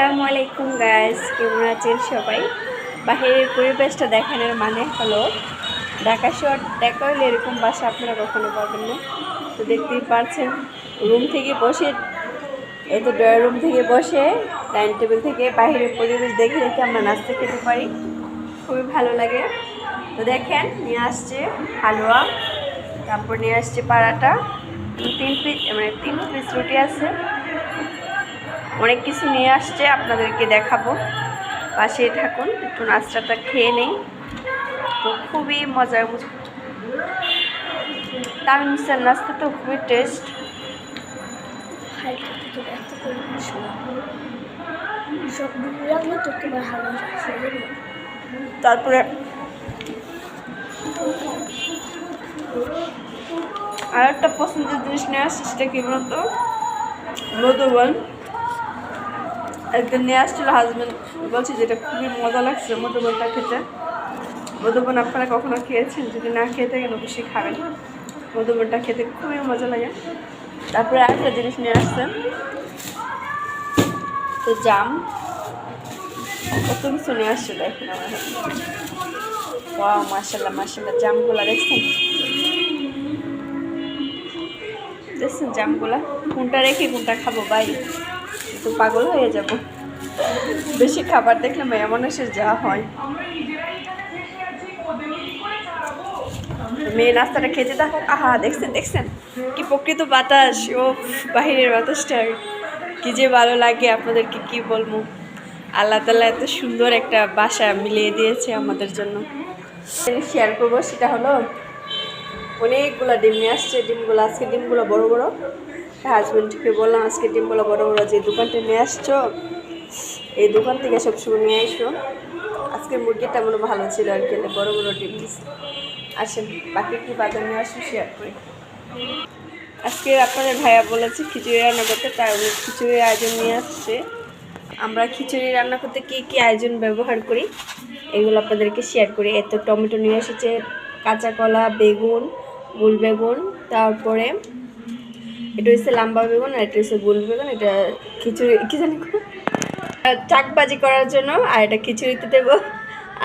আসসালামু আলাইকুম গাইস, কেমন আছেন সবাই? বাহিরের পরিবেশটা দেখানোর মানে হলো ঢাকা শহর দেখা হলে এরকম বাসা আপনারা কখনো পাবেন না। তো দেখতেই পাচ্ছেন রুম থেকে বসে, এই তো ড্রয়িং রুম থেকে বসে ডাইনিং টেবিল থেকে বাহিরের পরিবেশ দেখে দেখে আমরা নাস্তা খেতে পারি, খুবই ভালো লাগে। তো দেখেন নিয়ে আসছে হালুয়া, তারপর নিয়ে আসছে পারাটা, 3 পিস রুটি আছে, অনেক কিছু নিয়ে আসছে, আপনাদেরকে দেখাবো। পাশেই থাকুন, একটু নাস্তাটা খেয়ে নেই। তো খুবই মজার তামিমের নাস্তা তো খুবই টেস্ট। তারপরে আর একটা পছন্দের জিনিস নিয়ে আসছে, সেটা কি বলতো মধুবন। একদিন নিয়ে আসছিল হাজব্যান্ড, বলছি যেটা খুবই মজা লাগছে মধুবনটা খেতে। মধুবন আপনারা কখনো খেয়েছেন? যদি না খেয়ে থাকেন অবশ্যই খাবেন, মধুবনটা খেতে খুবই মজা লাগে। তারপরে আরেকটা জিনিস নিয়ে আসছেন, তো জাম, কত কিছু নিয়ে আসছে দেখেন আমার হাতে। ওয়াও, মাশাআল্লাহ মাশাআল্লাহ, জামগুলা দেখছেন জামগুলা? কোনটা রেখে কোনটা খাবো ভাই, তো পাগল হয়ে যাব। বেশি খাবার দেখলে মেয়ে মানুষের যা হয়। মেয়ে নাস্তাটা খেতে থাকুক। আহা, দেখছেন কি প্রকৃত বাতাস, ও বাহিরের বাতাসটা কি যে ভালো লাগে, আপনাদেরকে কি বলবো। আল্লাহ তাআলা এত সুন্দর একটা বাসা মিলিয়ে দিয়েছে আমাদের জন্য। শেয়ার করবো, সেটা হলো অনেকগুলো ডিম নিয়ে আসছে। ডিমগুলো আজকে ডিমগুলো বড় বড়। হাজব্যান্ডকে বললাম আজকে ডিমগুলো বড় বড় যে দোকানটা নিয়ে আসছো, এই দোকান থেকে সবসময় নিয়ে আসো। আজকে মুরগিটা মনে ভালো ছিল আর কি, বড় বড় ডিম দিচ্ছে। আসেন বাকি কি বাজার নিয়ে আসুন শেয়ার করি। আজকে আপনাদের ভাইয়া বলেছে খিচুড়ি রান্না করতে, তাই উনি খিচুড়ির আয়োজন নিয়ে আসছে। আমরা খিচুড়ি রান্না করতে কী কী আয়োজন ব্যবহার করি এগুলো আপনাদেরকে শেয়ার করি। এত টমেটো নিয়ে এসেছে, কাঁচা কলা, বেগুন, গোল বেগুন, তারপরে এটা হচ্ছে লাম্বা বেগুন, আর এটা হচ্ছে গোল বেগুন। এটা খিচুড়ি কী জানি চাকবাজি করার জন্য, আর এটা খিচুড়িতে দেবো।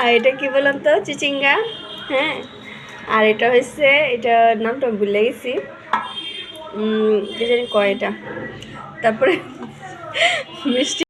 আর এটা কি বলুন তো, চিচিঙ্গা। হ্যাঁ, আর এটা হচ্ছে, এটার নামটা ভুলে গেছি, কি জানি কয় এটা। তারপরে মিষ্টি